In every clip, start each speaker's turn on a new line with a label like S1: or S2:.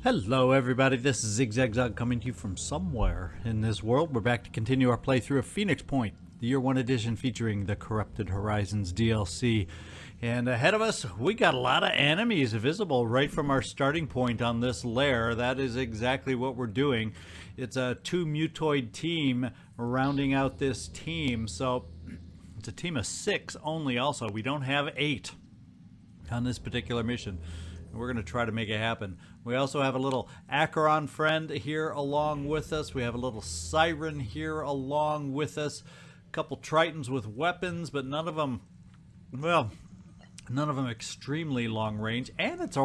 S1: Hello everybody, this is Zigzag coming to you from somewhere in this world. We're back to continue our playthrough of Phoenix Point, the Year 1 edition featuring the Corrupted Horizons DLC. And ahead of us, we got a lot of enemies visible right from our starting point on this lair. That is exactly what we're doing. It's a 2 Mutoid team rounding out this team. So it's a team of 6 only also. We don't have 8 on this particular mission. We're going to try to make it happen. We also have a little Acheron friend here along with us. We have a little Siren here along with us. A couple Tritons with weapons, but none of them, well, none of them extremely long range. And it's a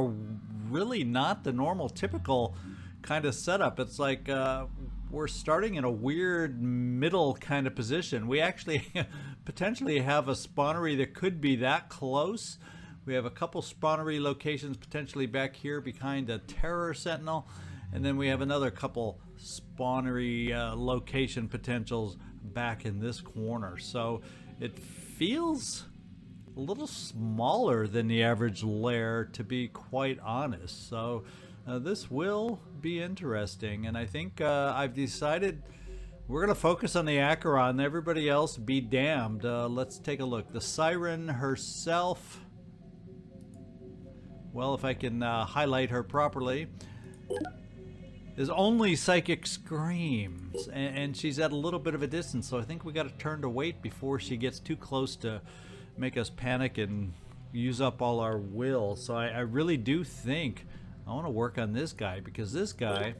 S1: really not the normal, typical kind of setup. It's like we're starting in a weird middle kind of position. We actually potentially have a spawnery that could be that close. We have a couple spawnery locations potentially back here behind a Terror Sentinel. And then we have another couple spawnery location potentials back in this corner. So it feels a little smaller than the average lair, to be quite honest. So this will be interesting. And I think I've decided we're going to focus on the Acheron. Everybody else be damned. Let's take a look. The Siren herself... well, if I can highlight her properly, is only Psychic Screams, and she's at a little bit of a distance, so I think we got to turn to wait before she gets too close to make us panic and use up all our will. So I really do think I want to work on this guy, because this guy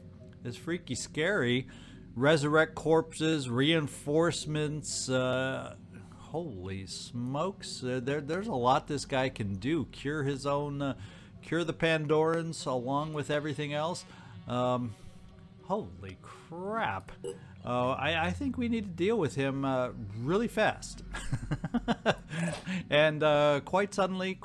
S1: is freaky scary. Resurrect corpses, reinforcements, holy smokes, there's a lot this guy can do. Cure his own... cure the Pandorans along with everything else. Holy crap. I think we need to deal with him really fast. And quite suddenly,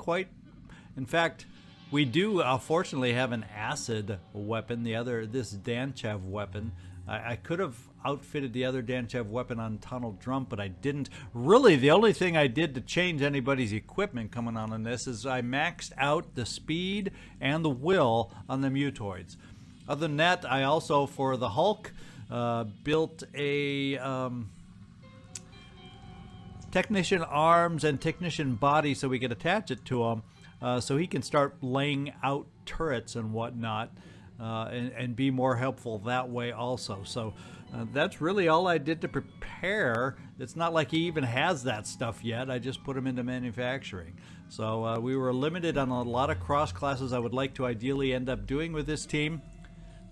S1: in fact, we do fortunately have an acid weapon, this Danchev weapon. I could have outfitted the other Danchev weapon on Tunnel Drum, but I didn't. Really, the only thing I did to change anybody's equipment coming on this is I maxed out the speed and the will on the Mutoids. Other than that, I also, for the Hulk, built a Technician arms and Technician body so we could attach it to him, so he can start laying out turrets and whatnot. And be more helpful that way also. So that's really all I did to prepare. It's not like he even has that stuff yet. I just put him into manufacturing. So we were limited on a lot of cross classes I would like to ideally end up doing with this team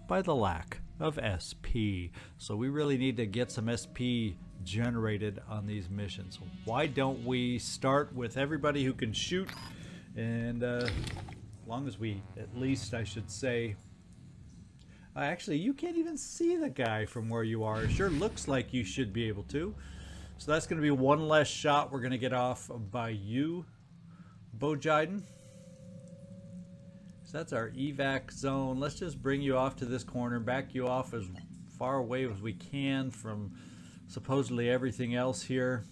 S1: by the lack of SP. So we really need to get some SP generated on these missions. Why don't we start with everybody who can shoot, and as long as we, at least I should say, actually, you can't even see the guy from where you are. It sure looks like you should be able to. So that's going to be one less shot we're going to get off by you, Bojiden. So that's our evac zone. Let's just bring you off to this corner, back you off as far away as we can from supposedly everything else here.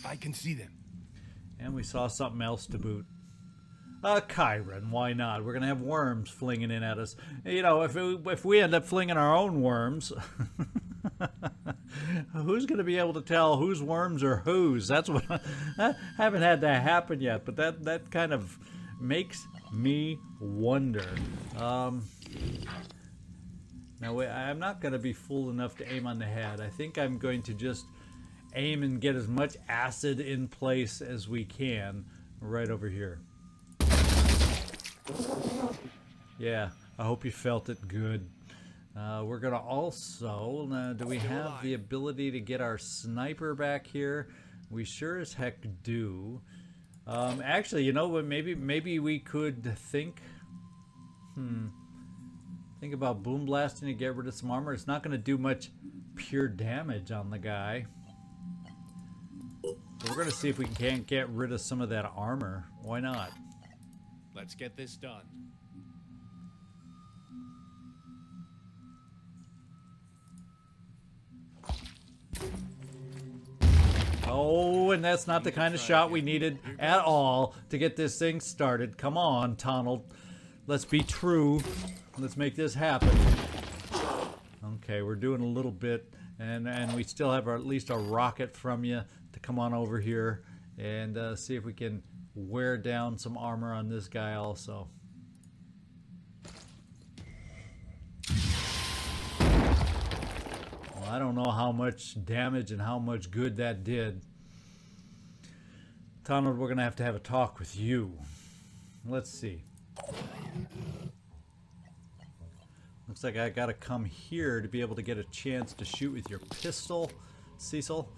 S2: I can see them.
S1: And we saw something else to boot. Chiron, why not? We're going to have worms flinging in at us. You know, if we end up flinging our own worms, who's going to be able to tell whose worms are whose? That's what I haven't had that happen yet, but that kind of makes me wonder. Now, I'm not going to be fool enough to aim on the head. I think I'm going to just aim and get as much acid in place as we can right over here. Yeah, I hope you felt it good. We're going to also, do we have the ability to get our sniper back here? We sure as heck do. Actually, you know what, maybe we could think about boom blasting to get rid of some armor. It's not going to do much pure damage on the guy. But we're going to see if we can't get rid of some of that armor. Why not?
S2: Let's get this done.
S1: Oh, and that's not the kind of shot we needed at all to get this thing started. Come on, Tunnel Let's be true. Let's make this happen. Okay, we're doing a little bit, and we still have at least a rocket from you to come on over here and see if we can wear down some armor on this guy also. Well, I don't know how much damage and how much good that did. Donald, we're going to have a talk with you. Let's see. Looks like I got to come here to be able to get a chance to shoot with your pistol, Cecil.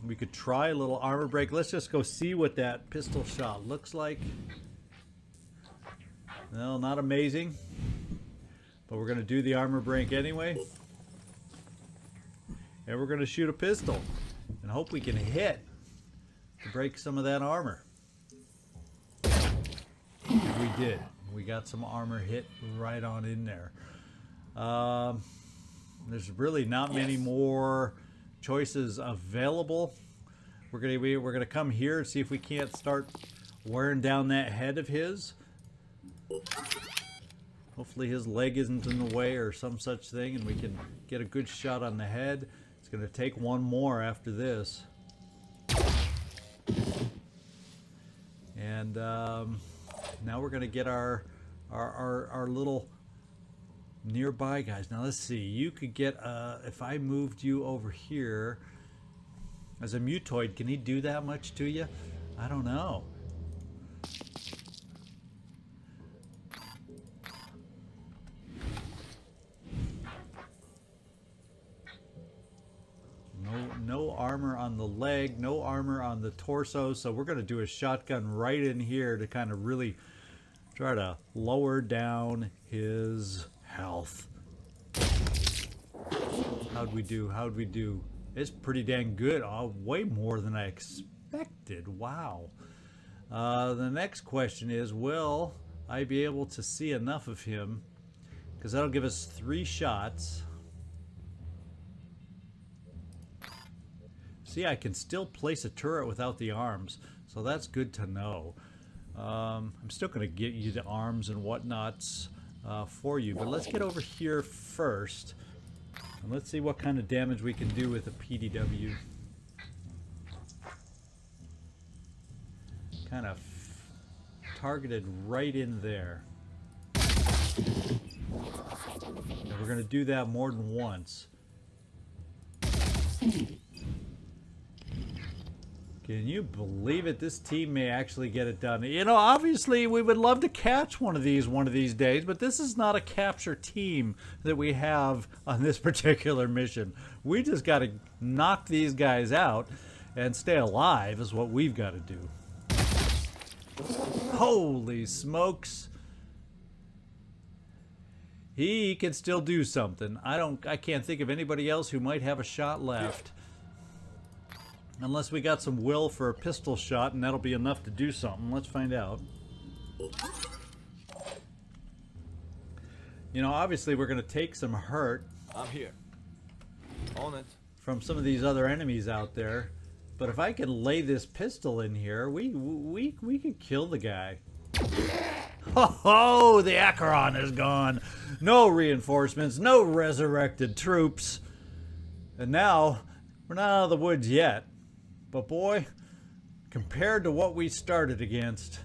S1: We could try a little armor break. Let's just go see what that pistol shot looks like. Well, not amazing. But we're going to do the armor break anyway. And we're going to shoot a pistol. And hope we can hit to break some of that armor. And we did. We got some armor hit right on in there. There's really not many more choices available. We're gonna come here and see if we can't start wearing down that head of his. Hopefully his leg isn't in the way or some such thing, and we can get a good shot on the head. It's gonna take one more after this. And now we're gonna get our little nearby guys. Now let's see. You could get if I moved you over here as a mutoid, can he do that much to you? I don't know. No armor on the leg, no armor on the torso, so we're going to do a shotgun right in here to kind of really try to lower down his health. How'd we do? How'd we do? It's pretty dang good. Oh, way more than I expected. Wow. The next question is, will I be able to see enough of him? Because that'll give us 3 shots. See, I can still place a turret without the arms, so that's good to know. I'm still going to get you the arms and whatnots for you, but let's get over here first, and let's see what kind of damage we can do with a PDW. Kind of targeted right in there. And we're going to do that more than once. Can you believe it? This team may actually get it done. You know, obviously we would love to catch one of these days, but this is not a capture team that we have on this particular mission. We just got to knock these guys out and stay alive is what we've got to do. Holy smokes. He can still do something. I can't think of anybody else who might have a shot left. Unless we got some will for a pistol shot, and that'll be enough to do something. Let's find out. You know, obviously we're going to take some hurt.
S3: I'm here. On it.
S1: From some of these other enemies out there. But if I can lay this pistol in here, we could kill the guy. Ho ho! The Acheron is gone. No reinforcements, no resurrected troops. And now, we're not out of the woods yet. But boy, compared to what we started against,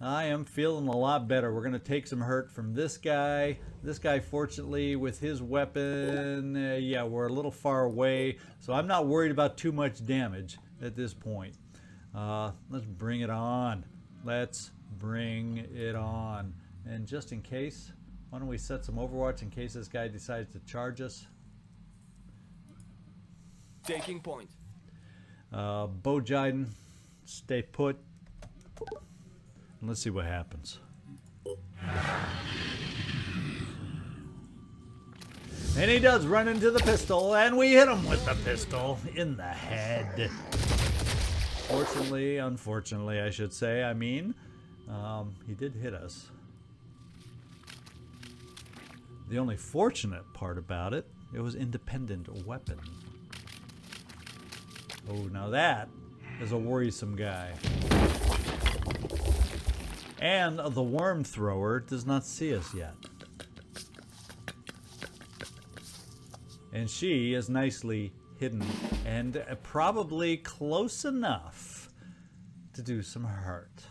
S1: I am feeling a lot better. We're going to take some hurt from this guy. This guy, fortunately, with his weapon, yeah, we're a little far away. So I'm not worried about too much damage at this point. Let's bring it on. Let's bring it on. And just in case, why don't we set some Overwatch in case this guy decides to charge us.
S3: Taking point.
S1: Bojiden, stay put. And let's see what happens. And he does run into the pistol, and we hit him with the pistol in the head. Fortunately, unfortunately, I should say, I mean, he did hit us. The only fortunate part about it, it was independent weapon. Oh, now that is a worrisome guy. And the worm thrower does not see us yet. And she is nicely hidden and probably close enough to do some hurt.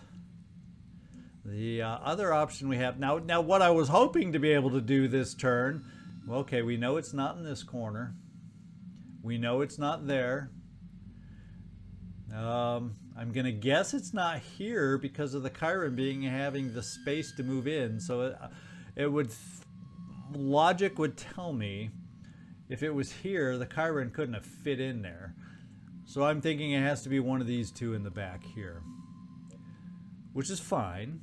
S1: The other option we have now what I was hoping to be able to do this turn, well, okay, we know it's not in this corner. We know it's not there. I'm gonna guess it's not here because of the Chiron having the space to move in. So logic would tell me if it was here, the Chiron couldn't have fit in there. So I'm thinking it has to be one of these two in the back here, which is fine.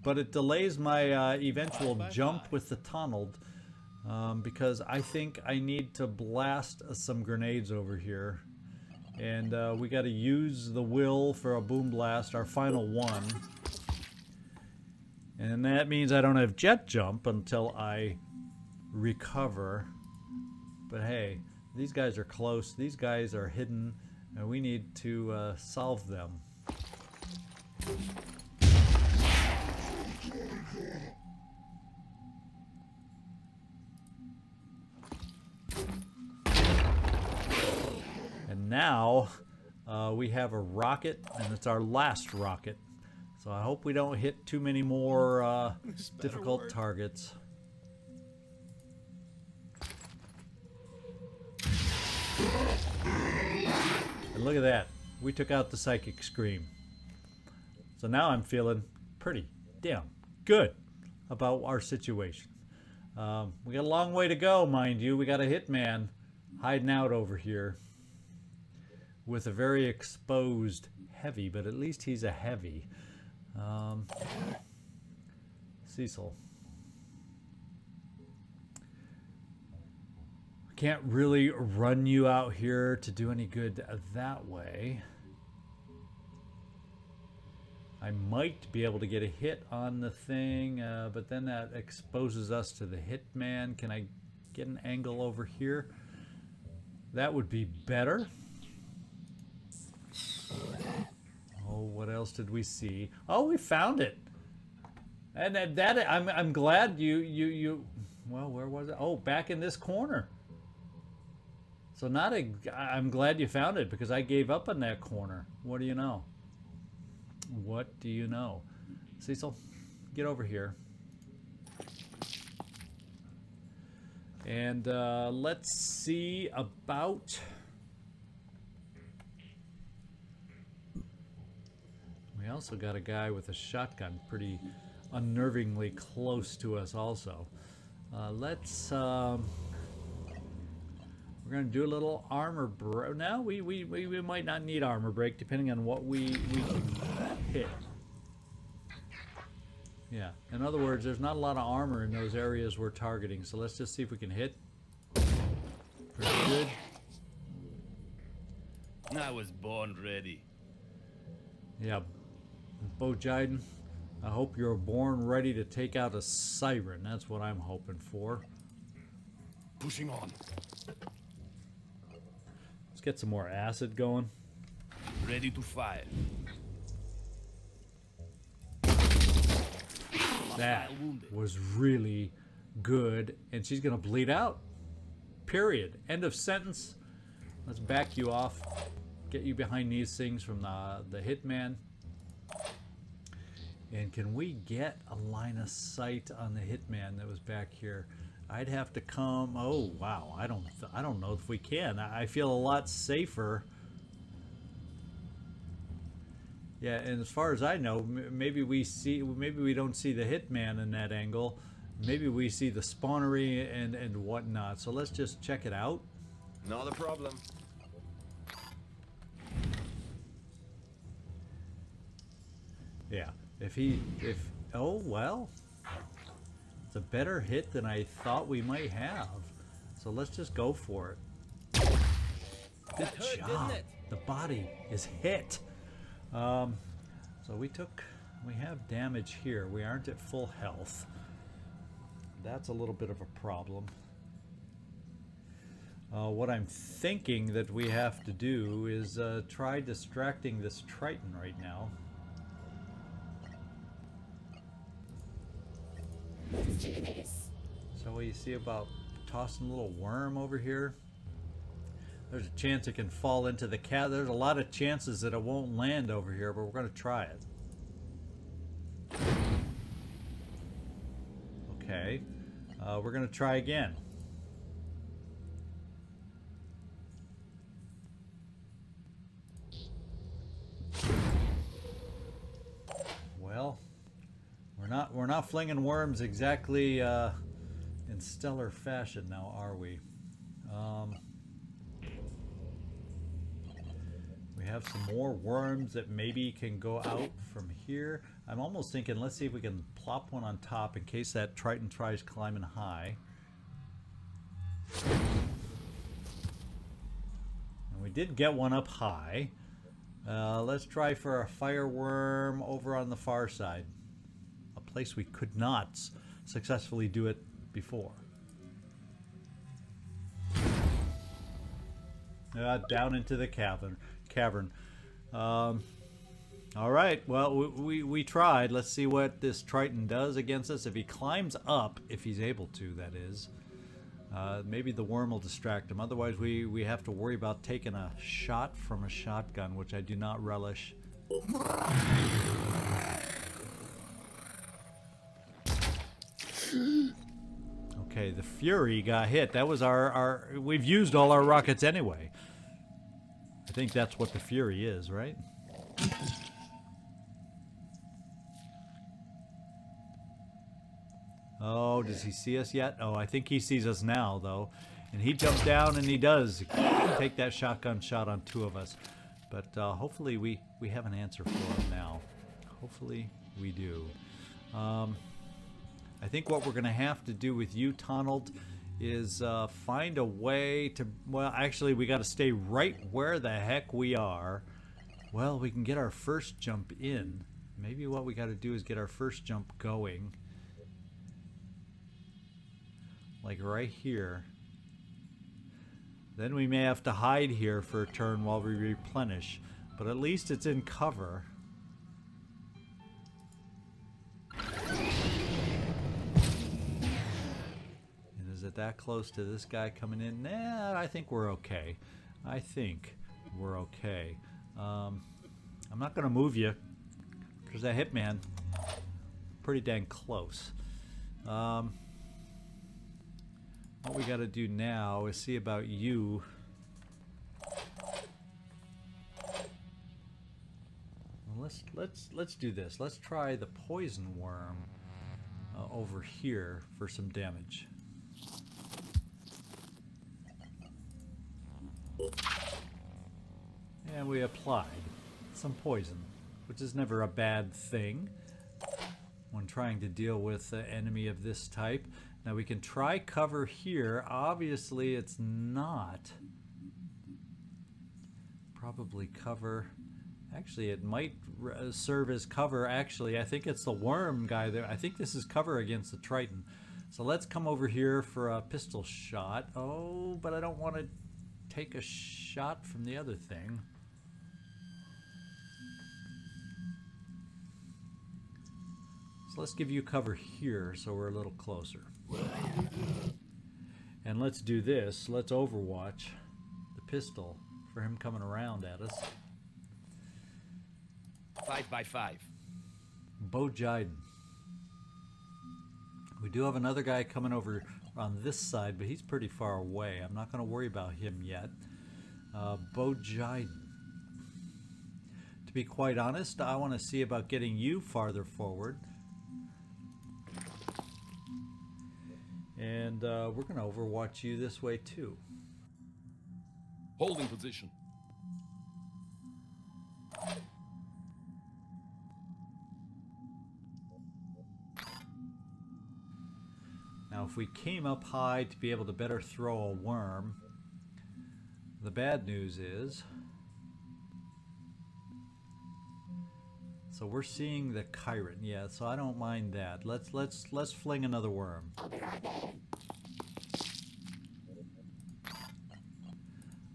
S1: But it delays my eventual jump with the tunnel because I think I need to blast some grenades over here. And we got to use the will for a boom blast, our final one. And that means I don't have jet jump until I recover. But hey, these guys are close. These guys are hidden, and we need to solve them. And now we have a rocket, and it's our last rocket. So I hope we don't hit too many more difficult targets. And look at that. We took out the psychic scream. So now I'm feeling pretty damn good about our situation. We got a long way to go, mind you. We got a hitman hiding out over here with a very exposed heavy, but at least he's a heavy. Cecil. Can't really run you out here to do any good that way. I might be able to get a hit on the thing, but then that exposes us to the hitman. Can I get an angle over here? That would be better. Oh, what else did we see? Oh, we found it. And that I'm glad you well, where was it? Oh, back in this corner. So I'm glad you found it because I gave up on that corner. What do you know? What do you know? Cecil, get over here. And let's see about... We also got a guy with a shotgun pretty unnervingly close to us also. Let's... We're going to do a little armor break. Now, we might not need armor break depending on what we can hit. Yeah, in other words, there's not a lot of armor in those areas we're targeting. So let's just see if we can hit. Pretty good.
S2: I was born ready.
S1: Yeah, Bo Jiden, I hope you're born ready to take out a siren. That's what I'm hoping for.
S2: Pushing on.
S1: Let's get some more acid going.
S2: Ready to fire.
S1: That was really good, and she's gonna bleed out. Period. End of sentence. Let's back you off. Get you behind these things from the hitman. And can we get a line of sight on the hitman that was back here? I'd have to come. Oh wow! I don't know if we can. I feel a lot safer. Yeah, and as far as I know, maybe we don't see the hitman in that angle. Maybe we see the spawnery and whatnot. So let's just check it out.
S3: Not a problem.
S1: Yeah, oh well, it's a better hit than I thought we might have. So let's just go for it. Good job. The body is hit. So we have damage here. We aren't at full health. That's a little bit of a problem. What I'm thinking that we have to do is try distracting this Triton right now. So what do you see about tossing a little worm over here? There's a chance it can fall into the cat. There's a lot of chances that it won't land over here, but we're going to try it. Okay. We're going to try again. Well, we're not flinging worms exactly in stellar fashion now, are we? We have some more worms that maybe can go out from here. I'm almost thinking, let's see if we can plop one on top in case that Triton tries climbing high. And we did get one up high. Let's try for a fire worm over on the far side. A place we could not successfully do it before. Down into the cavern. All right, well, we tried. Let's see what this Triton does against us. If he climbs up, if he's able to, that is. Maybe the worm will distract him. Otherwise, we have to worry about taking a shot from a shotgun, which I do not relish. Okay, the Fury got hit. That was our... We've used all our rockets anyway. I think that's what the Fury is, right? Oh, does he see us yet? Oh, I think he sees us now, though. And he jumped down, and he does take that shotgun shot on two of us. But hopefully we have an answer for him now. Hopefully we do. I think what we're going to have to do with you, Tonald, is find a way to... Well, actually, we got to stay right where the heck we are. Well, we can get our first jump in. Maybe what we got to do is get our first jump going. Like right here. Then we may have to hide here for a turn while we replenish. But at least it's in cover. And is it that close to this guy coming in? Nah, I think we're okay. I think we're okay. I'm not going to move you. Because that hitman, pretty dang close. What we got to do now is see about you. Well, let's do this. Let's try the poison worm over here for some damage. And we applied some poison, which is never a bad thing when trying to deal with an enemy of this type. Now we can try cover here. Obviously it's not. Probably cover. Actually, it might serve as cover. Actually, I think it's the worm guy there. I think this is cover against the Triton. So let's come over here for a pistol shot. Oh, but I don't want to take a shot from the other thing. So let's give you cover here so we're a little closer. And let's do this. Let's overwatch the pistol for him coming around at us.
S2: 5x5.
S1: Bojiden. We do have another guy coming over on this side, but he's pretty far away. I'm not going to worry about him yet. Bojiden. To be quite honest, I want to see about getting you farther forward. And we're going to overwatch you this way too.
S2: Holding position.
S1: Now if we came up high to be able to better throw a worm, the bad news is... So we're seeing the Chiron, yeah, so I don't mind that. Let's fling another worm.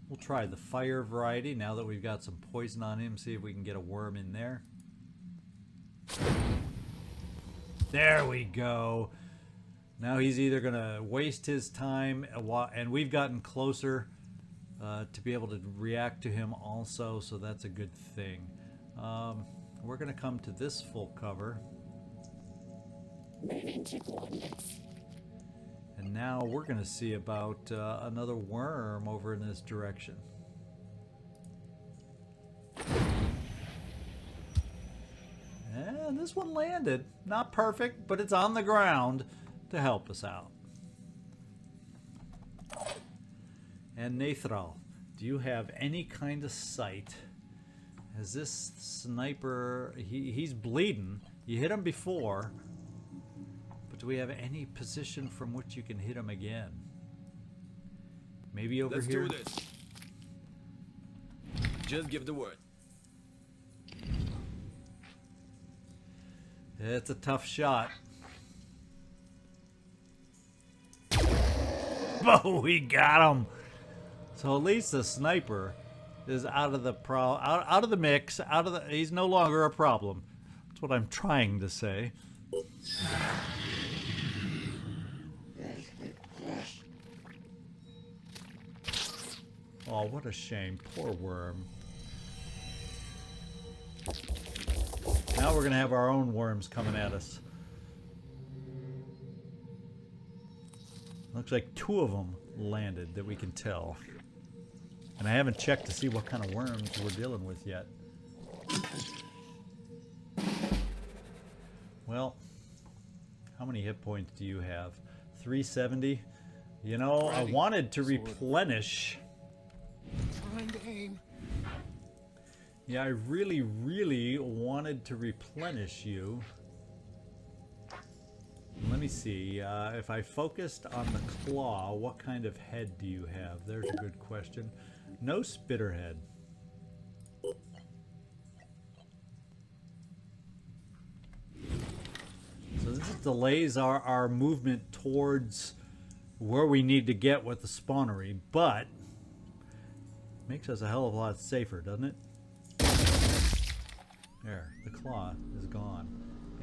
S1: We'll try the fire variety now that we've got some poison on him, see if we can get a worm in there. There we go. Now he's either going to waste his time, and we've gotten closer to be able to react to him also, so that's a good thing. We're going to come to this full cover. And now we're going to see about another worm over in this direction. And this one landed. Not perfect, but it's on the ground to help us out. And Nathral, do you have any kind of sight? Has this sniper... He's bleeding. You hit him before. But do we have any position from which you can hit him again? Maybe over here?
S3: Let's do this. Just give the word.
S1: It's a tough shot. Oh, we got him. So at least the sniper is out of the out of the mix. He's no longer a problem. That's what I'm trying to say. Oh, what a shame. Poor worm. Now we're going to have our own worms coming at us. Looks like 2 of them landed that we can tell. And I haven't checked to see what kind of worms we're dealing with yet. Well, how many hit points do you have? 370? You know, I wanted to replenish.
S4: Trying to aim.
S1: Yeah, I really, really wanted to replenish you. Let me see. If I focused on the claw, what kind of head do you have? There's a good question. No spitter head. So this delays our movement towards where we need to get with the spawnery, but makes us a hell of a lot safer, doesn't it? There, the claw is gone.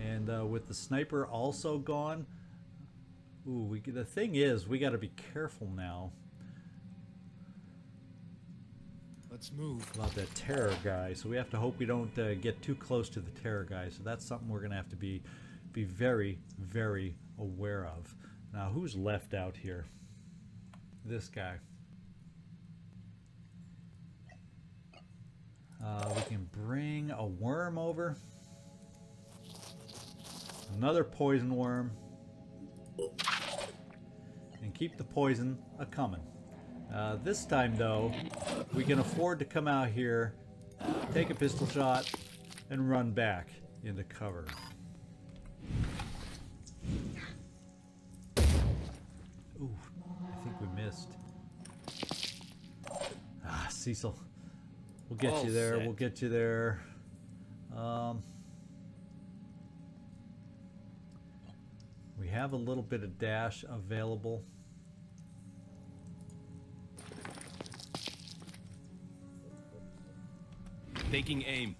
S1: And with the sniper also gone, ooh, the thing is, we got to be careful now.
S4: Let's move.
S1: About that terror guy, so we have to hope we don't get too close to the terror guy. So that's something we're going to have to be very, very aware of. Now, who's left out here? This guy. We can bring a worm over. Another poison worm. And keep the poison a-coming. This time, though, we can afford to come out here, take a pistol shot, and run back into cover. Ooh, I think we missed. Ah, Cecil. We'll get you there. We'll get you there. We have a little bit of dash available.
S2: Taking aim.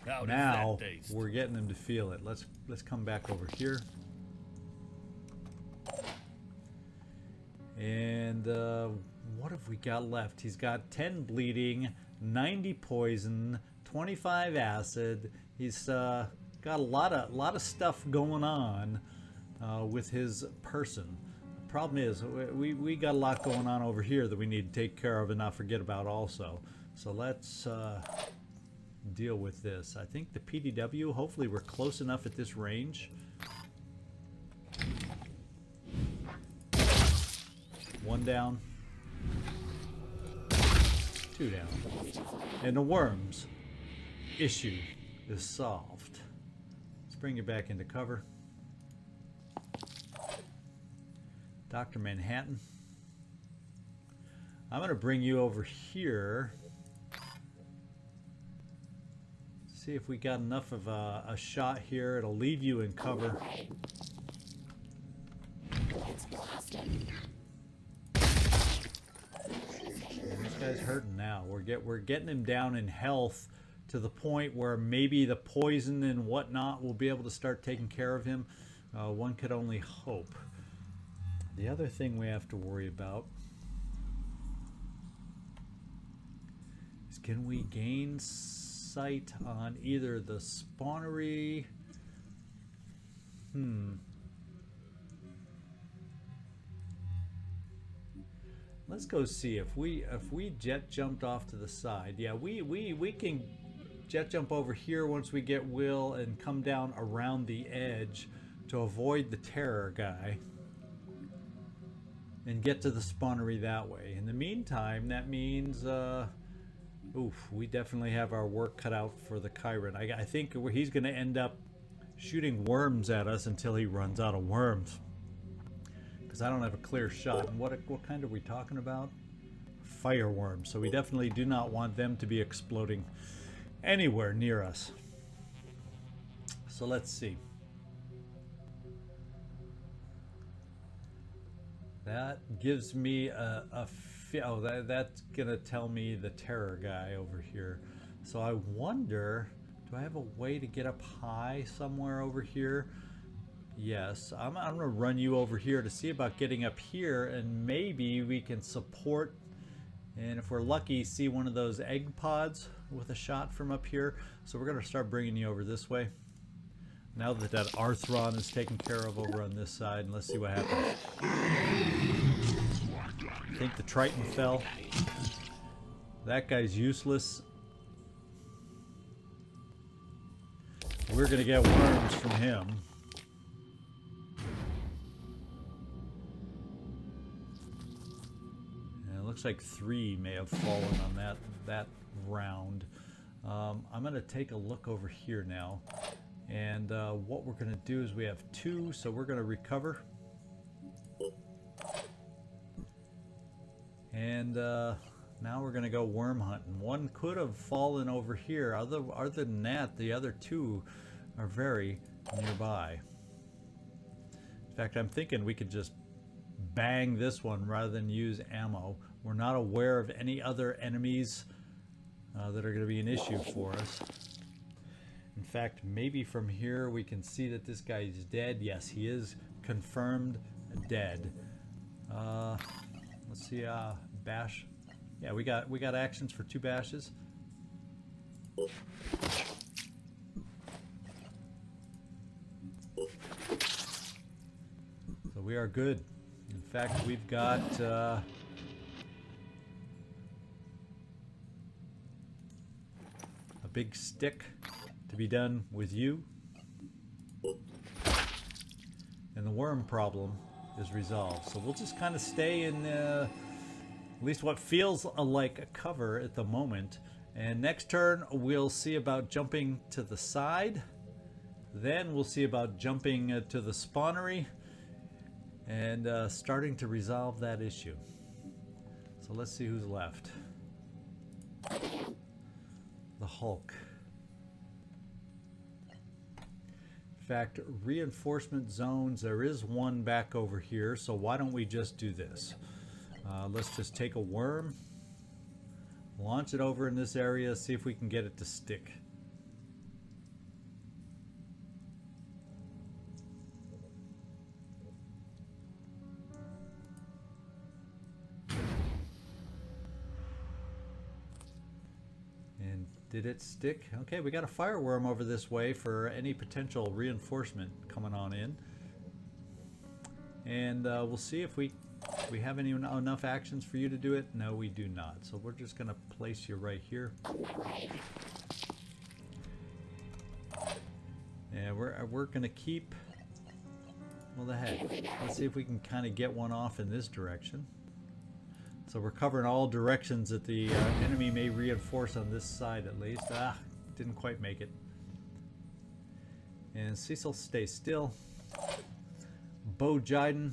S2: How
S1: Now
S2: does that taste?
S1: we're getting him to feel it. Let's come back over here. And what have we got left? He's got 10 bleeding, 90 poison, 25 acid. He's got a lot of stuff going on with his person. The problem is we got a lot going on over here that we need to take care of and not forget about also. So let's deal with this. I think the PDW, hopefully we're close enough at this range. One down. 2 down. And the worms issue is solved. Let's bring you back into cover. Dr. Manhattan. I'm going to bring you over here. See if we got enough of a shot here. It'll leave you in cover.
S5: It's blasting.
S1: This guy's hurting now. We're getting him down in health to the point where maybe the poison and whatnot will be able to start taking care of him. One could only hope. The other thing we have to worry about is, can we gain sight on either the spawnery? Let's go see if we jet jumped off to the side. Yeah, we can jet jump over here once we get Will and come down around the edge to avoid the terror guy and get to the spawnery that way. In the meantime, that means we definitely have our work cut out for the Chiron. I think he's going to end up shooting worms at us until he runs out of worms. Because I don't have a clear shot. And what kind are we talking about? Fireworms. So we definitely do not want them to be exploding anywhere near us. So let's see. That gives me that's gonna tell me the terror guy over here. So I wonder, do I have a way to get up high somewhere over here? Yes, I'm gonna run you over here to see about getting up here, and maybe we can support, and if we're lucky, see one of those egg pods with a shot from up here. So we're gonna start bringing you over this way. Now that Arthron is taken care of over on this side, and let's see what happens. I think the Triton fell. That guy's useless. We're gonna get worms from him. And it looks like 3 may have fallen on that round. I'm gonna take a look over here now. And what we're going to do is we have 2, so we're going to recover. And now we're going to go worm hunting. One could have fallen over here. Other than that, the other 2 are very nearby. In fact, I'm thinking we could just bang this one rather than use ammo. We're not aware of any other enemies that are going to be an issue for us. In fact, maybe from here we can see that this guy is dead. Yes, he is confirmed dead. Let's see, bash. Yeah, we got actions for 2 bashes. So we are good. In fact, we've got a big stick to be done with you, and the worm problem is resolved. So we'll just kind of stay in at least what feels like a cover at the moment, and next turn we'll see about jumping to the side, then we'll see about jumping to the spawnery and starting to resolve that issue. So let's see who's left. The Hulk. In fact, reinforcement zones, there is one back over here, so why don't we just do this? Let's just take a worm, launch it over in this area, see if we can get it to stick. Did it stick? Okay, we got a fireworm over this way for any potential reinforcement coming on in. And we'll see if we have enough actions for you to do it. No, we do not. So we're just going to place you right here. And we're going to keep, well, the heck. Let's see if we can kind of get one off in this direction. So we're covering all directions that the enemy may reinforce on this side at least. Didn't quite make it. And Cecil, stay still. Bo Jiden,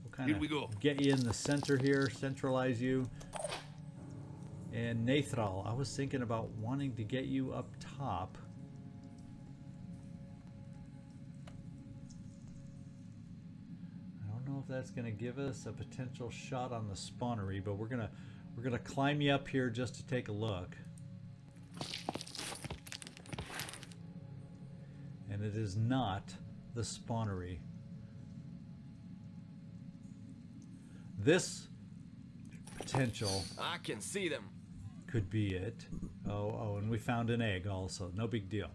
S1: we'll kind of get you in the center here, centralize you. And Nathral, I was thinking about wanting to get you up top. If that's going to give us a potential shot on the spawnery, but we're gonna climb you up here just to take a look. And it is not the spawnery. This potential
S3: I can see them.
S1: could be it. Oh, and we found an egg also. No big deal.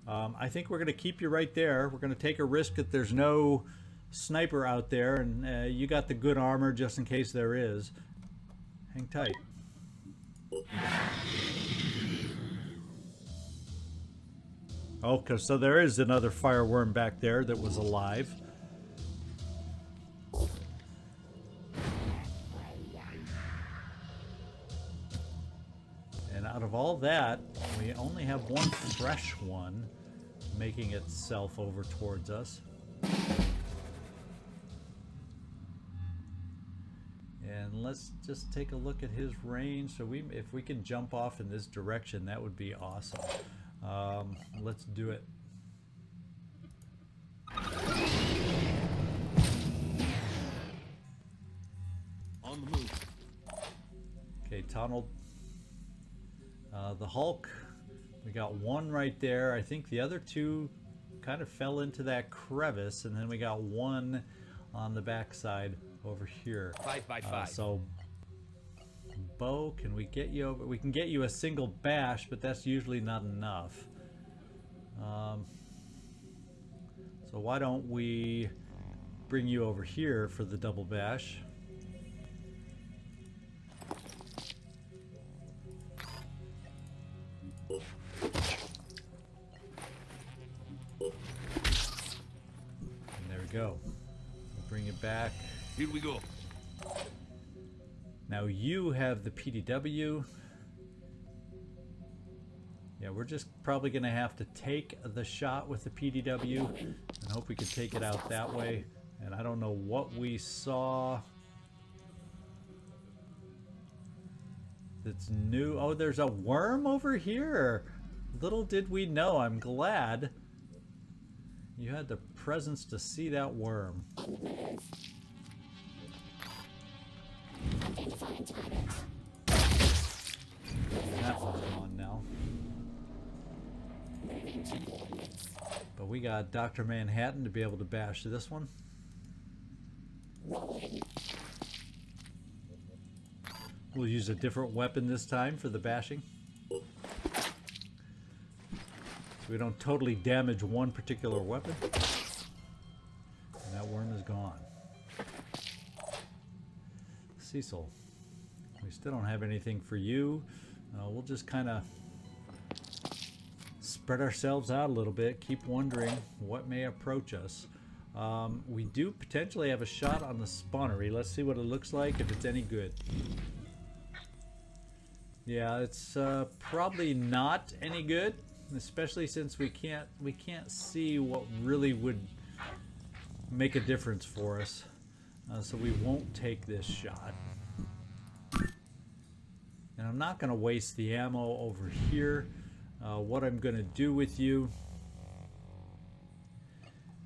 S1: I think we're going to keep you right there. We're going to take a risk that there's no sniper out there, and you got the good armor just in case there is. Hang tight. Okay, so there is another fireworm back there that was alive. And out of all that, we only have one fresh one making itself over towards us. And let's just take a look at his range. So if we can jump off in this direction, that would be awesome. Let's do it.
S2: On the move.
S1: Okay, tunneled. The Hulk, we got one right there. I think the other two kind of fell into that crevice, and then we got one on the backside over here.
S2: 5 by 5.
S1: So, Bo, can we get you over? We can get you a single bash, but that's usually not enough. So why don't we bring you over here for the double bash? And there we go. We'll bring it back.
S2: Here we go.
S1: Now you have the PDW. Yeah, we're just probably going to have to take the shot with the PDW and hope we can take it out that way. And I don't know what we saw that's new. Oh, there's a worm over here. Little did we know. I'm glad you had the presence to see that worm. That one's gone now. But we got Dr. Manhattan to be able to bash this one. We'll use a different weapon this time for the bashing, so we don't totally damage one particular weapon. And that worm is gone. Cecil, we still don't have anything for you. We'll just kind of spread ourselves out a little bit, keep wondering what may approach us. We do potentially have a shot on the spawnery. Let's see what it looks like, if it's any good. Yeah, it's probably not any good, especially since we can't see what really would make a difference for us. So we won't take this shot. And I'm not going to waste the ammo over here. What I'm going to do with you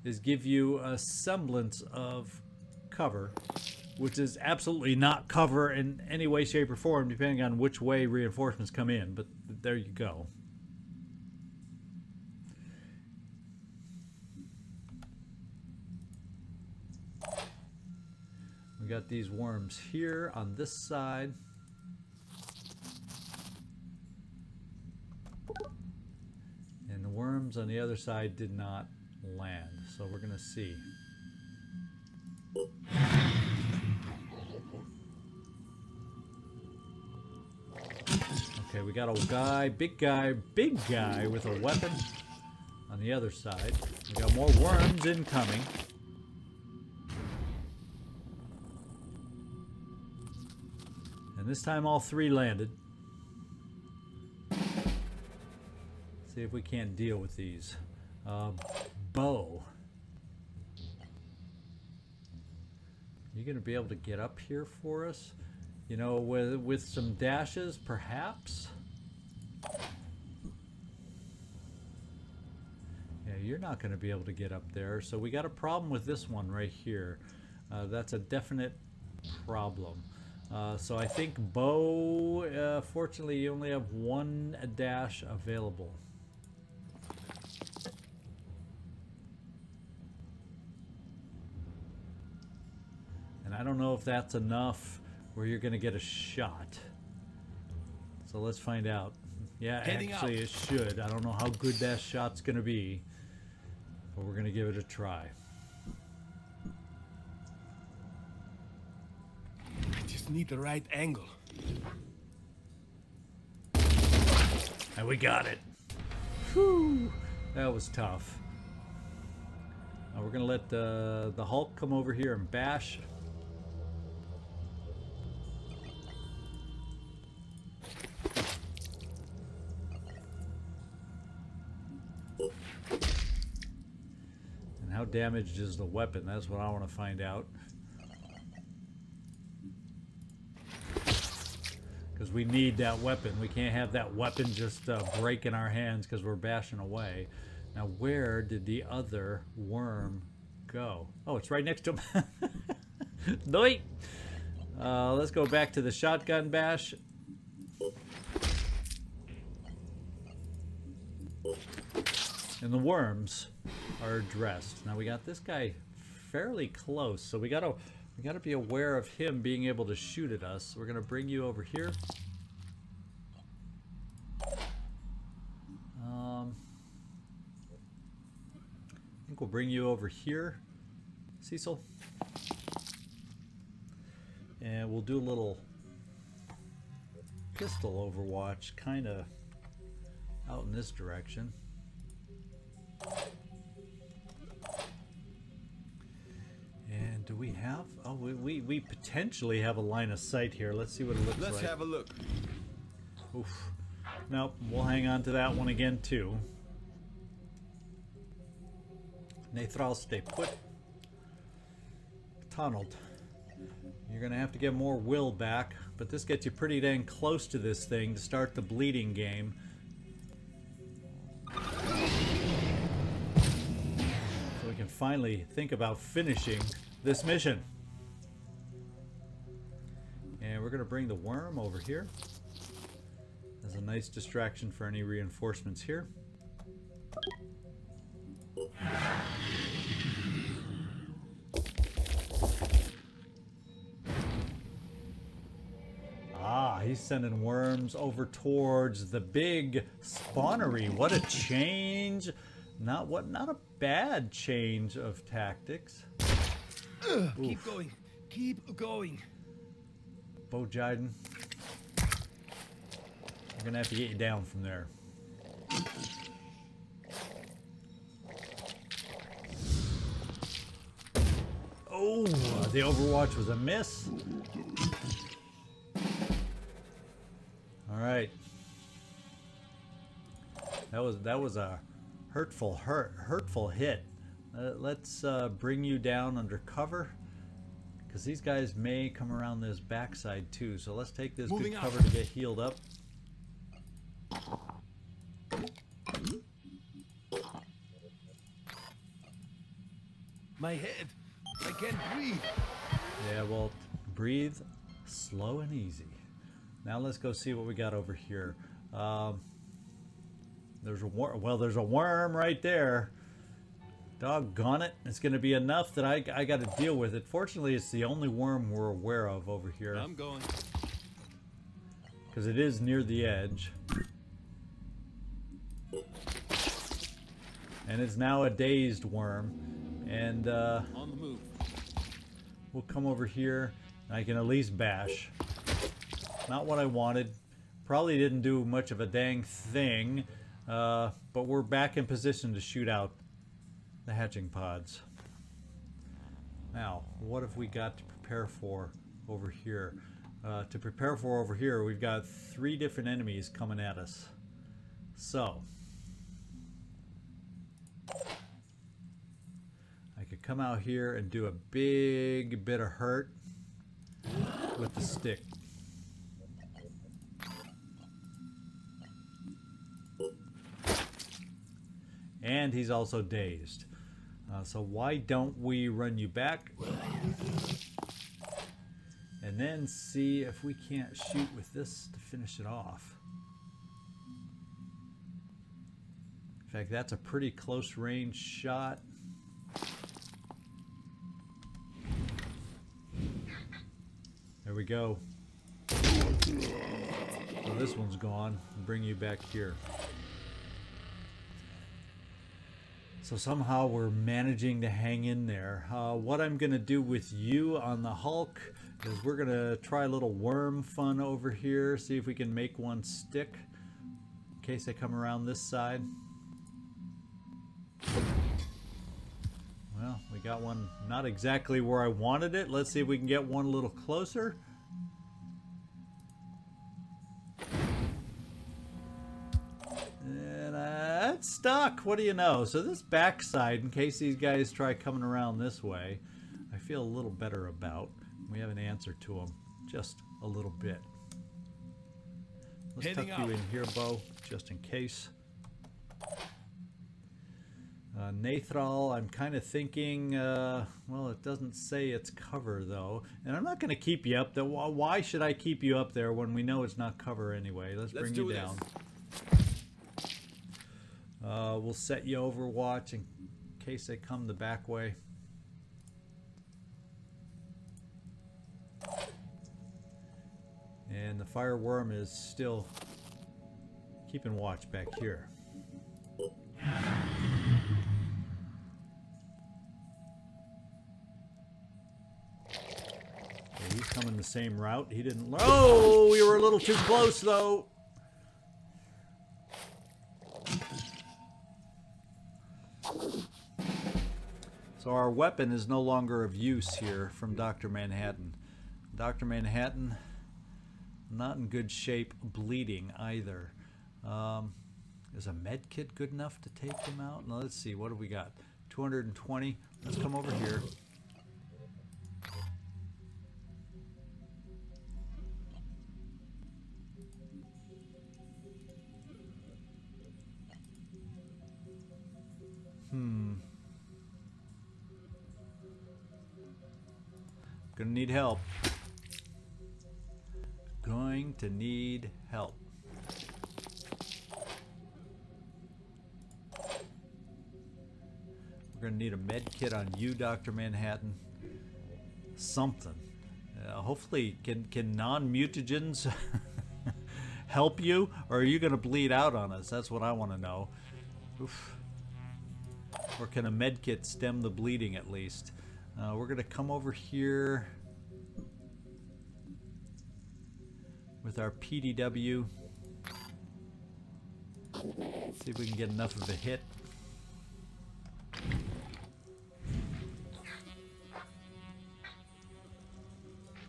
S1: is give you a semblance of cover, which is absolutely not cover in any way, shape, or form, depending on which way reinforcements come in. But there you go. We got these worms here on this side. And the worms on the other side did not land, so we're gonna see. Okay, we got a guy, big guy with a weapon on the other side. We got more worms incoming. And this time all three landed. See if we can't deal with these. Bo. You gonna be able to get up here for us? You know, with some dashes, perhaps? Yeah, you're not gonna be able to get up there. So we got a problem with this one right here. That's a definite problem. So I think Bo, fortunately you only have one dash available. I don't know if that's enough where you're going to get a shot. So let's find out. Yeah,
S2: Heading
S1: actually
S2: out.
S1: it should. I don't know how good that shot's going to be, but we're going to give it a try.
S2: I just need the right angle.
S1: And we got it. Whew. That was tough. Now we're going to let the Hulk come over here and bash. And how damaged is the weapon? That's what I want to find out. Because we need that weapon. We can't have that weapon just break in our hands because we're bashing away. Now, where did the other worm go? Oh, it's right next to him. Doit! Let's go back to the shotgun bash. And the worms are addressed. Now we got this guy fairly close, so we gotta be aware of him being able to shoot at us. We're gonna bring you over here. I think we'll bring you over here, Cecil. And we'll do a little pistol overwatch, kind of out in this direction. And do we have... Oh, we potentially have a line of sight here. Let's see what it looks like.
S3: Let's have a look.
S1: Oof. Nope, we'll hang on to that one again, too. Nathral, stay put. Tunneled. You're going to have to get more will back, but this gets you pretty dang close to this thing to start the bleeding game. So we can finally think about finishing this mission. And we're going to bring the worm over here as a nice distraction for any reinforcements here. Ah, he's sending worms over towards the big spawnery. What a change. Not a bad change of tactics.
S2: Keep going. Keep going.
S1: Bojiden. We're gonna have to get you down from there. Oh, the overwatch was a miss. All right. That was a hurtful hit. Let's bring you down under cover, because these guys may come around this backside too. So let's take this
S2: Moving
S1: good
S2: out.
S1: cover to get healed up.
S2: My head. I can't breathe.
S1: Yeah, well, breathe slow and easy. Now let's go see what we got over here. There's a worm right there. Doggone it. It's going to be enough that I got to deal with it. Fortunately, it's the only worm we're aware of over here,
S2: I'm going.
S1: because it is near the edge. And it's now a dazed worm. And
S2: On the move.
S1: we'll come over here, and I can at least bash. Not what I wanted. Probably didn't do much of a dang thing, but we're back in position to shoot out the hatching pods. Now, what have we got to prepare for over here? To prepare for over here, we've got 3 different enemies coming at us. So, I could come out here and do a big bit of hurt with the stick. And he's also dazed. So why don't we run you back and then see if we can't shoot with this to finish it off. In fact, that's a pretty close range shot. There we go. So this one's gone. I'll bring you back here. So somehow we're managing to hang in there. What I'm going to do with you on the Hulk is we're going to try a little worm fun over here. See if we can make one stick. In case I come around this side. Well, we got one not exactly where I wanted it. Let's see if we can get one a little closer. And it's stuck. What do you know? So this backside, in case these guys try coming around this way, I feel a little better about. We have an answer to them. Just a little bit. Let's tuck you in here, Bo, just in case. Nathral, I'm kind of thinking, well, it doesn't say it's cover, though. And I'm not going to keep you up there. Why should I keep you up there when we know it's not cover anyway? Let's bring you down. We'll set you overwatch in case they come the back way. And the fireworm is still keeping watch back here. Okay, he's coming the same route. He didn't. Oh, we were a little too close, though. So our weapon is no longer of use here from Dr. Manhattan. Dr. Manhattan, not in good shape, bleeding either. Is a med kit good enough to take him out? Now let's see, what do we got? 220. Let's come over here. Gonna need help. Going to need help. We're gonna need a med kit on you, Dr. Manhattan. Something. Hopefully, can non-mutagens help you, or are you gonna bleed out on us? That's what I want to know. Oof. Or can a med kit stem the bleeding at least? We're gonna come over here with our PDW. See if we can get enough of a hit.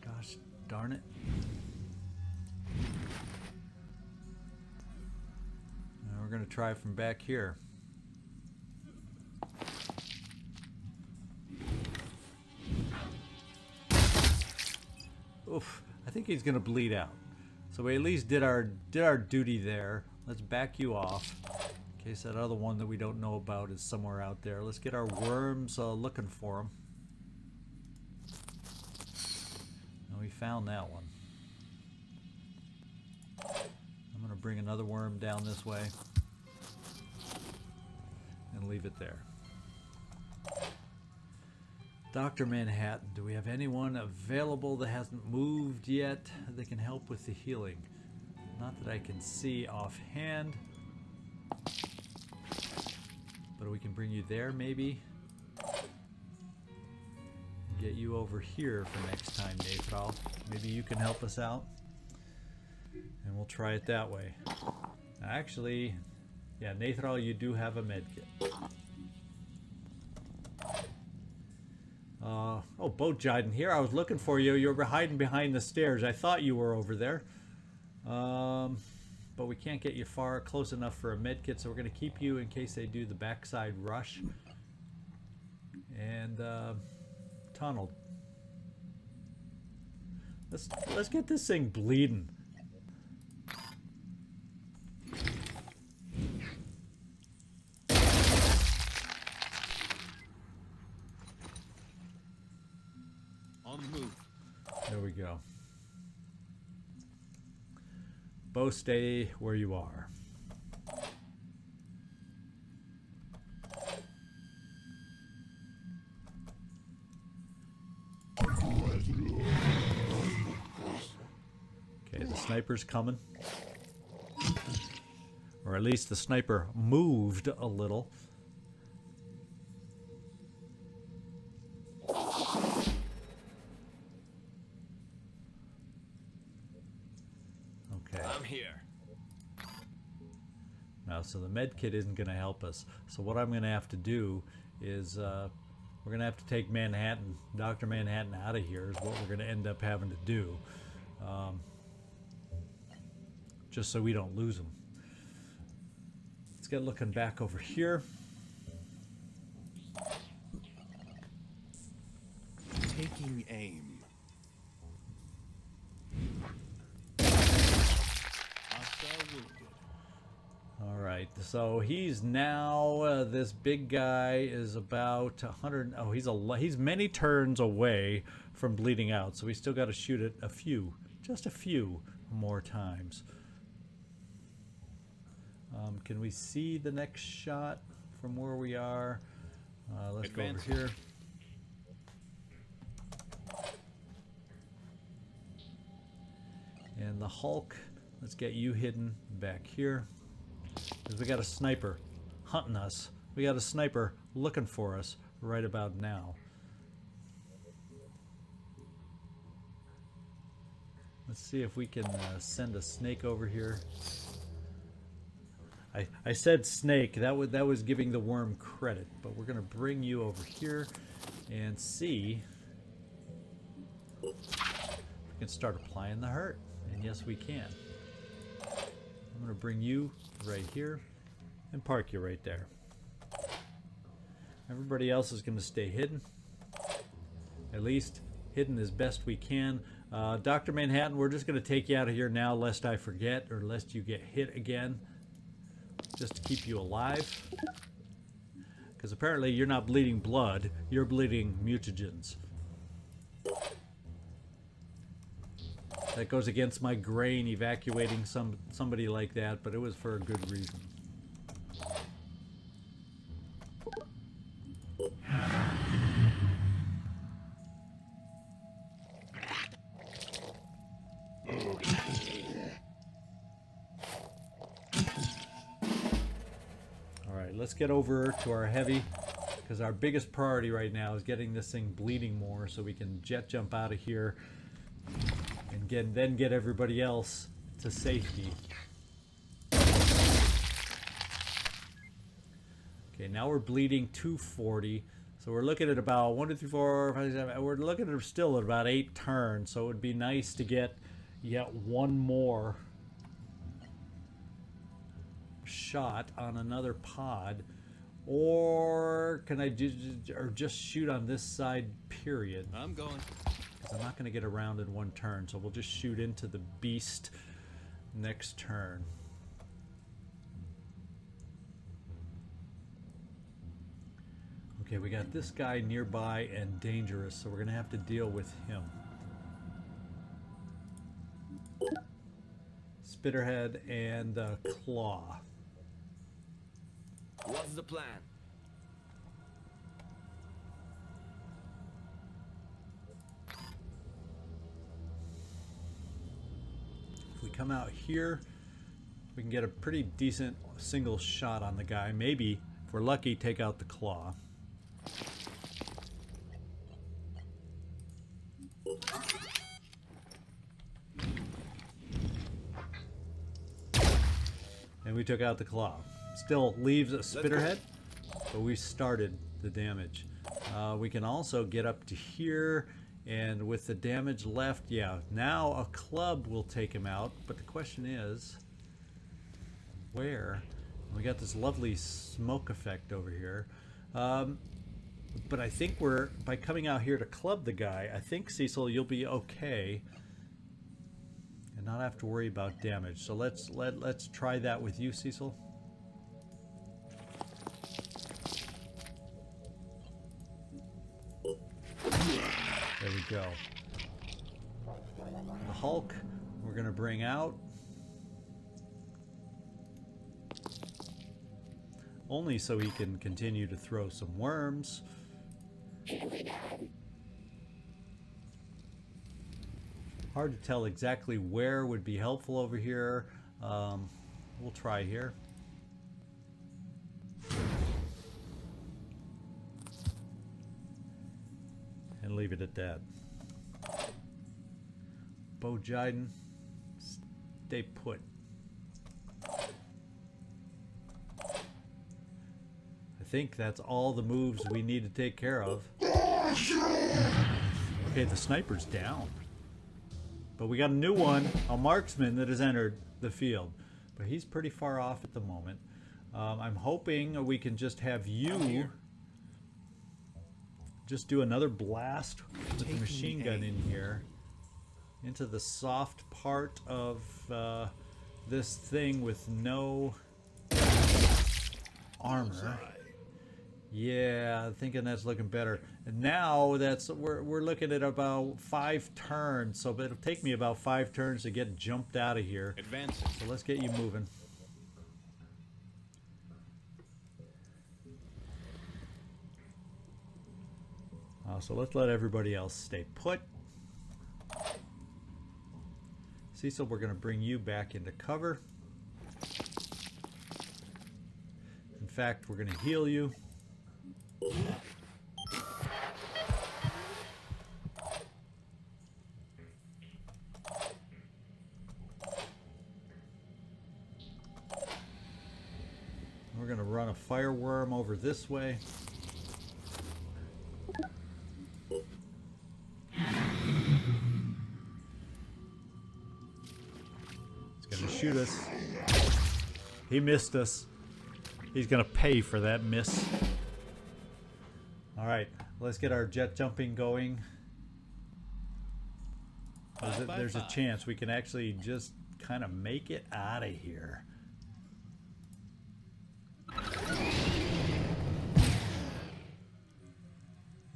S1: Gosh darn it. Now we're gonna try from back here. Oof, I think he's gonna bleed out. So we at least did our duty there. Let's back you off in case that other one that we don't know about is somewhere out there. Let's get our worms looking for him. And we found that one. I'm gonna bring another worm down this way and leave it there. Dr. Manhattan, do we have anyone available that hasn't moved yet that can help with the healing? Not that I can see offhand. But we can bring you there, maybe. Get you over here for next time, Nathral. Maybe you can help us out. And we'll try it that way. Actually, yeah, Nathral, you do have a med kit. Oh, Boat Jiden here. I was looking for you. You were hiding behind the stairs. I thought you were over there. But we can't get you close enough for a med kit, so we're going to keep you in case they do the backside rush. And tunnel. Let's get this thing bleeding. There we go. Bo, stay where you are. The sniper's coming. Or at least the sniper moved a little. Okay.
S3: I'm here.
S1: Now, so the med kit isn't going to help us. So what I'm going to have to do is we're going to have to take Manhattan, Dr. Manhattan out of here is what we're going to end up having to do. Just so we don't lose him. Let's get looking back over here.
S4: Taking aim.
S1: Alright, so he's now, this big guy is about 100, oh, he's many turns away from bleeding out, so we still got to shoot it just a few more times. Can we see the next shot from where we are? Let's go over here. And the Hulk, let's get you hidden back here. Because we got a sniper hunting us. We got a sniper looking for us right about now. Let's see if we can send a snake over here. I said snake. That was giving the worm credit, but we're gonna bring you over here and see if we can start applying the hurt. And yes, we can. I'm gonna bring you right here and park you right there. Everybody else is gonna stay hidden. At least hidden as best we can. Dr. Manhattan, we're just gonna take you out of here now lest I forget or lest you get hit again. Just to keep you alive. Because apparently you're not bleeding blood, you're bleeding mutagens. That goes against my grain evacuating somebody like that, but it was for a good reason. Alright, let's get over to our heavy, because our biggest priority right now is getting this thing bleeding more so we can jet jump out of here and then get everybody else to safety. Okay, now we're bleeding 240. So we're looking at about 1, 2, 3, 4, 5, 6, 7. We're looking at still at about 8 turns. So it would be nice to get yet one more shot on another pod. Or can I just shoot on this side, period?
S2: I'm going.
S1: I'm not going to get around in one turn, so we'll just shoot into the beast next turn. Okay, we got this guy nearby and dangerous, so we're going to have to deal with him. Spitterhead and Claw.
S3: What's the plan?
S1: If we come out here, we can get a pretty decent single shot on the guy. Maybe, if we're lucky, take out the Claw. And we took out the Claw. Still leaves a Spitterhead, but we started the damage. We can also get up to here, and with the damage left, yeah, now a club will take him out, but the question is, where? We got this lovely smoke effect over here. But I think by coming out here to club the guy, I think, Cecil, you'll be okay and not have to worry about damage. So let's try that with you, Cecil. There we go. The Hulk, we're going to bring out. Only so he can continue to throw some worms. Hard to tell exactly where would be helpful over here. We'll try here. And leave it at that. Bojiden, stay put. I think that's all the moves we need to take care of. Okay, the sniper's down. But we got a new one, a marksman that has entered the field. But he's pretty far off at the moment. I'm hoping we can just have you just do another blast with the machine gun in here into the soft part of this thing with no armor. Yeah, I'm thinking that's looking better. And now we're looking at about 5 turns, so it'll take me about 5 turns to get jumped out of here.
S4: Advancing.
S1: So let's get you moving. So let's let everybody else stay put. Cecil, we're going to bring you back into cover. In fact, we're going to heal you. We're going to run a fireworm over this way. It's going to shoot us. He missed us. He's going to pay for that miss. Alright, let's get our jet jumping going. There's a chance we can actually just kind of make it out of here.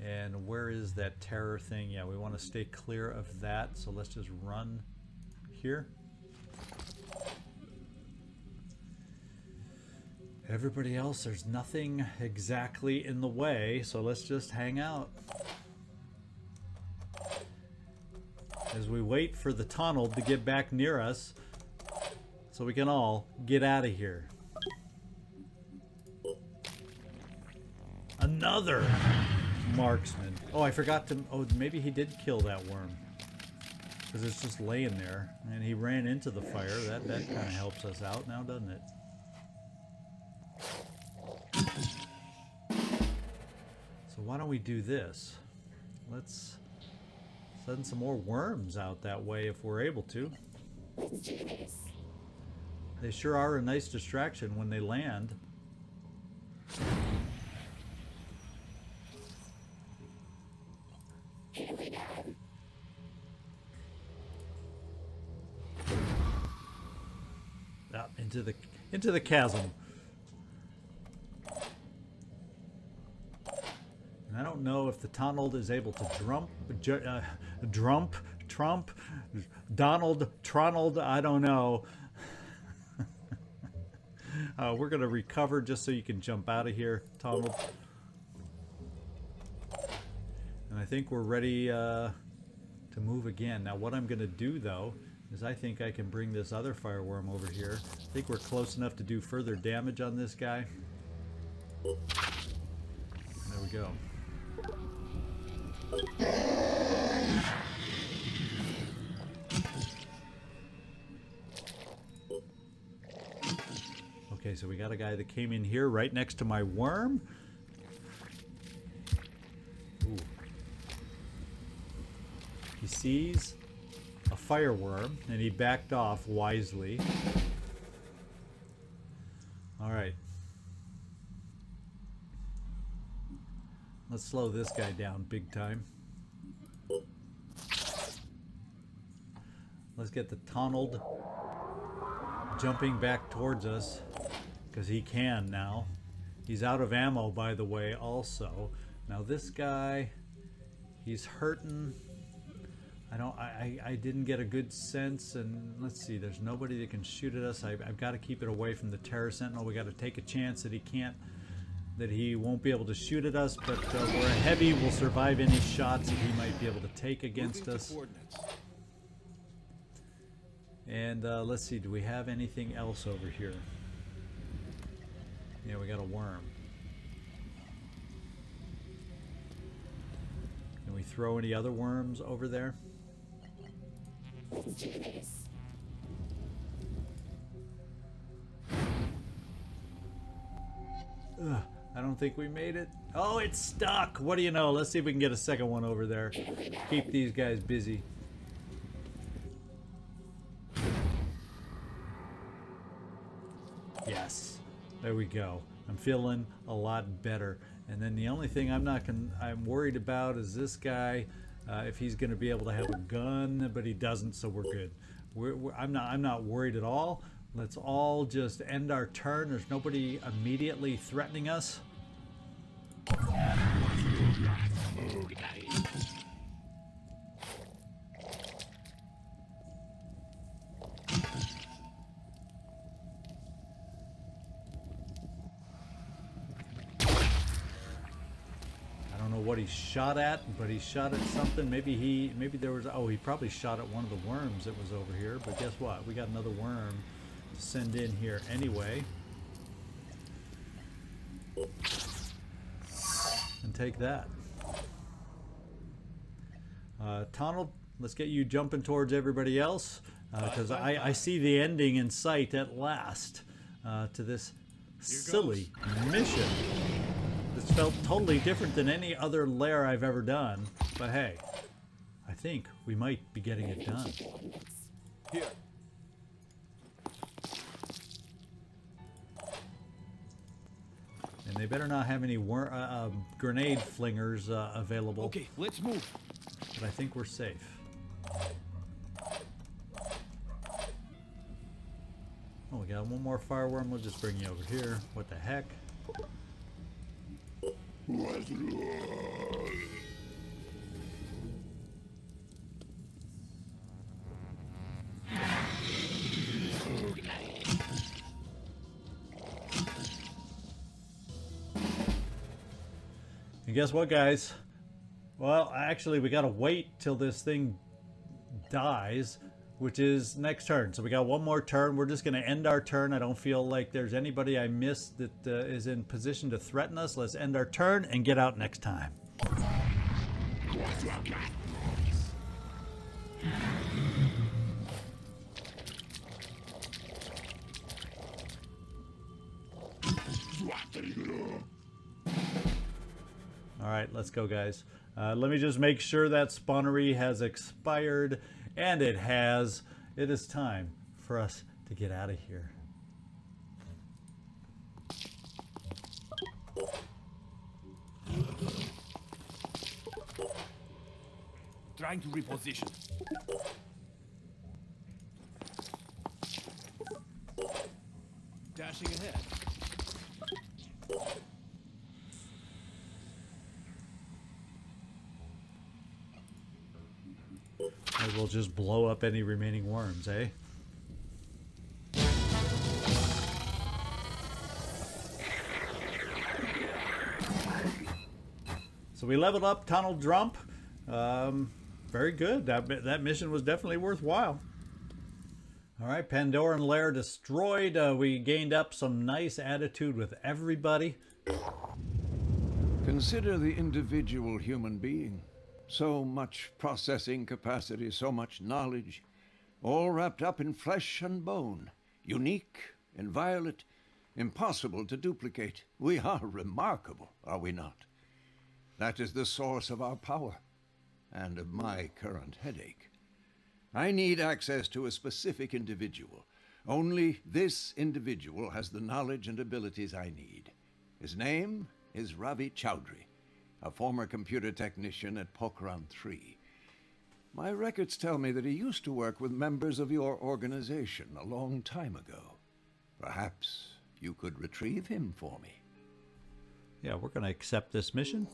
S1: And where is that terror thing? Yeah, we want to stay clear of that, so let's just run here. Everybody else, there's nothing exactly in the way, so let's just hang out. As we wait for the tunnel to get back near us, so we can all get out of here. Another marksman. Oh, I forgot to... Oh, maybe he did kill that worm. Because it's just laying there. And he ran into the fire. That kind of helps us out now, doesn't it? So why don't we do this? Let's send some more worms out that way if we're able to.
S5: Let's do this.
S1: They sure are a nice distraction when they land.
S5: Here we go.
S1: Up into the chasm. And I don't know if the Donald is able to Trump, Donald, Tronald, I don't know. We're going to recover just so you can jump out of here, Donald. And I think we're ready to move again. Now what I'm going to do, though, is I think I can bring this other fireworm over here. I think we're close enough to do further damage on this guy. There we go. Okay, so we got a guy that came in here right next to my worm. Ooh. He sees a fireworm and he backed off wisely. All right. Let's slow this guy down big time. Let's get the Donald jumping back towards us, because he can now. He's out of ammo, by the way, also. Now this guy, he's hurting. I didn't get a good sense, and let's see, there's nobody that can shoot at us. I've got to keep it away from the Terror Sentinel. We got to take a chance that he won't be able to shoot at us, but we're a heavy, we'll survive any shots that he might be able to take against us. And let's see, do we have anything else over here? Yeah, we got a worm. Can we throw any other worms over there?
S5: Let's do this.
S1: Ugh, I don't think we made it. Oh, it's stuck! What do you know? Let's see if we can get a second one over there. Keep these guys busy. Yes. There we go. I'm feeling a lot better. And then the only thing I'm worried about is this guy. If he's going to be able to have a gun, but he doesn't, so we're good. I'm not worried at all. Let's all just end our turn. There's nobody immediately threatening us. I don't know what he shot at, but he shot at something. Maybe there was, oh, he probably shot at one of the worms that was over here. But guess what? We got another worm to send in here anyway. And take that. Donald, let's get you jumping towards everybody else, because I see the ending in sight at last to this silly mission. This felt totally different than any other lair I've ever done, but hey, I think we might be getting it done.
S3: Here.
S1: And they better not have any grenade flingers available.
S2: Okay, let's move.
S1: But I think we're safe. Oh, we got one more fireworm. We'll just bring you over here. What the heck? And guess what, guys? Well, actually, we gotta wait till this thing dies, which is next turn. So we got one more turn. We're just gonna end our turn. I don't feel like there's anybody I missed that is in position to threaten us. Let's end our turn and get out next time. All right, let's go, guys. Let me just make sure that spawnery has expired, and it has. It is time for us to get out of here.
S2: Trying to reposition. Dashing ahead.
S1: Might as well just blow up any remaining worms, eh? So we leveled up Tunnel Drump. Very good. That mission was definitely worthwhile. All right, Pandoran Lair destroyed. We gained up some nice attitude with everybody.
S6: Consider the individual human being. So much processing capacity, so much knowledge, all wrapped up in flesh and bone. Unique, inviolate, impossible to duplicate. We are remarkable, are we not? That is the source of our power, and of my current headache. I need access to a specific individual. Only this individual has the knowledge and abilities I need. His name is Ravi Chowdhury, a former computer technician at Pokhran 3. My records tell me that he used to work with members of your organization a long time ago. Perhaps you could retrieve him for me.
S1: Yeah, we're going to accept this mission.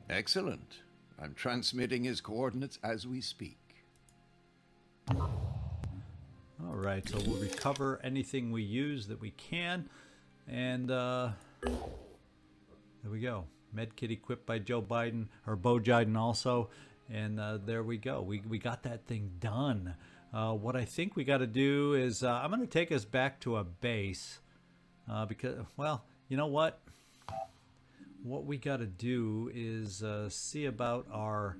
S6: Excellent. I'm transmitting his coordinates as we speak.
S1: All right, so we'll recover anything we use that we can. And there we go. Medkit equipped by Joe Biden, or Bo Biden also. And there we go. We got that thing done. What I think we got to do is I'm going to take us back to a base because, well, you know what? What we got to do is see about our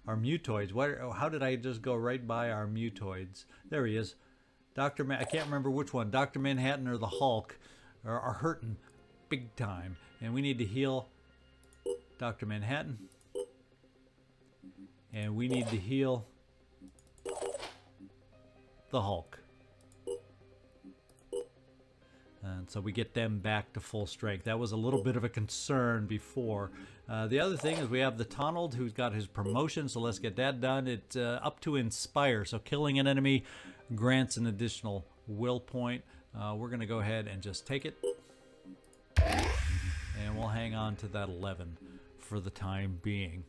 S1: mutoids. How did I just go right by our mutoids? There he is. I can't remember which one. Dr. Manhattan or the Hulk are hurting big time. And we need to heal Dr. Manhattan. And we need to heal the Hulk. And so we get them back to full strength. That was a little bit of a concern before. The other thing is we have the Tonald who's got his promotion, so let's get that done. It's up to Inspire, so killing an enemy grants an additional will point. We're going to go ahead and just take it. And we'll hang on to that 11 for the time being.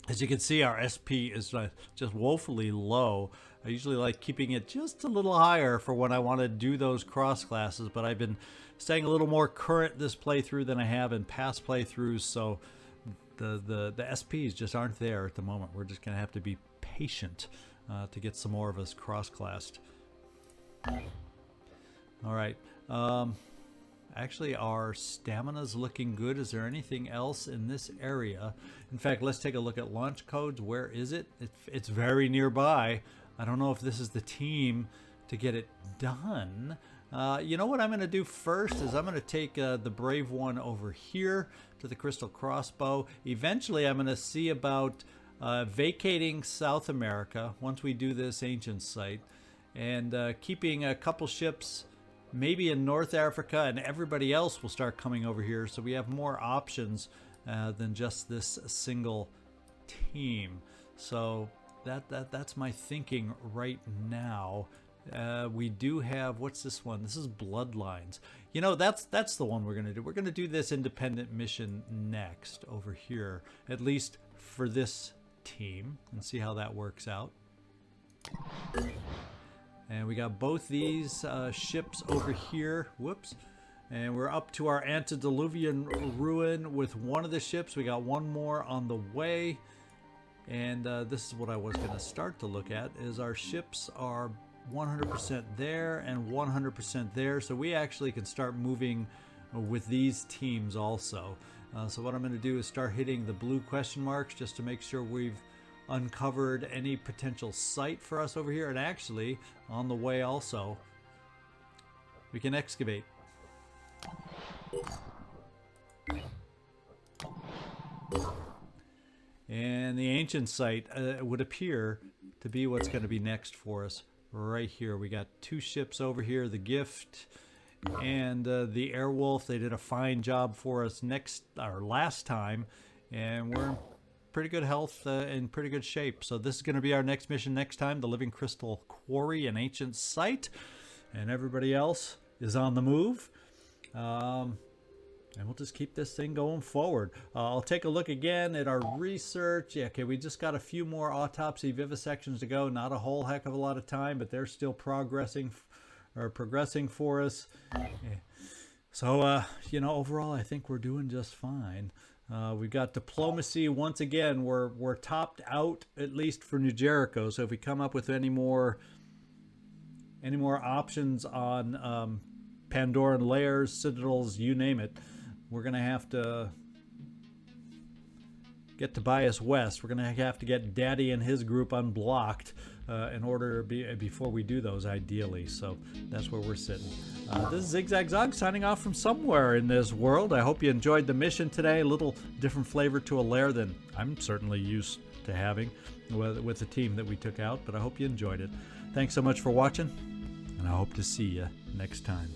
S1: As you can see, our SP is just woefully low. I usually like keeping it just a little higher for when I want to do those cross classes, but I've been staying a little more current this playthrough than I have in past playthroughs, so the SPs just aren't there at the moment. We're just going to have to be patient to get some more of us cross-classed. All right. Actually, our stamina's looking good. Is there anything else in this area? In fact, let's take a look at launch codes. Where is it? It's very nearby. I don't know if this is the team to get it done. You know what I'm going to do first is I'm going to take the Brave One over here to the Crystal Crossbow. Eventually, I'm going to see about vacating South America once we do this ancient site and keeping a couple ships maybe in North Africa, and everybody else will start coming over here, so we have more options than just this single team. So that's my thinking right now. We do have, what's this one? This is Bloodlines. You know, that's the one we're going to do. We're going to do this independent mission next over here, at least for this team, and see how that works out. And we got both these ships over here. Whoops. And we're up to our antediluvian ruin with one of the ships. We got one more on the way. And this is what I was going to start to look at, is our ships are 100% there and 100% there. So we actually can start moving with these teams also. So what I'm going to do is start hitting the blue question marks just to make sure we've uncovered any potential site for us over here. And actually, on the way also, we can excavate. And the ancient site would appear to be what's going to be next for us right here. We got two ships over here, the Gift and the Airwolf. They did a fine job for us last time, and we're in pretty good health and pretty good shape. So this is going to be our next mission next time, the Living Crystal Quarry, an ancient site, and everybody else is on the move. And we'll just keep this thing going forward. I'll take a look again at our research. Yeah, okay, we just got a few more autopsy vivisections to go. Not a whole heck of a lot of time, but they're still progressing for us. Yeah. So, you know, overall, I think we're doing just fine. We've got diplomacy. Once again, we're topped out, at least for New Jericho. So if we come up with any more options on Pandoran layers, citadels, you name it, we're going to have to get Tobias West. We're going to have to get Daddy and his group unblocked in order before we do those, ideally. So that's where we're sitting. This is Zigzag Zog signing off from somewhere in this world. I hope you enjoyed the mission today. A little different flavor to a lair than I'm certainly used to having with the team that we took out, but I hope you enjoyed it. Thanks so much for watching, and I hope to see you next time.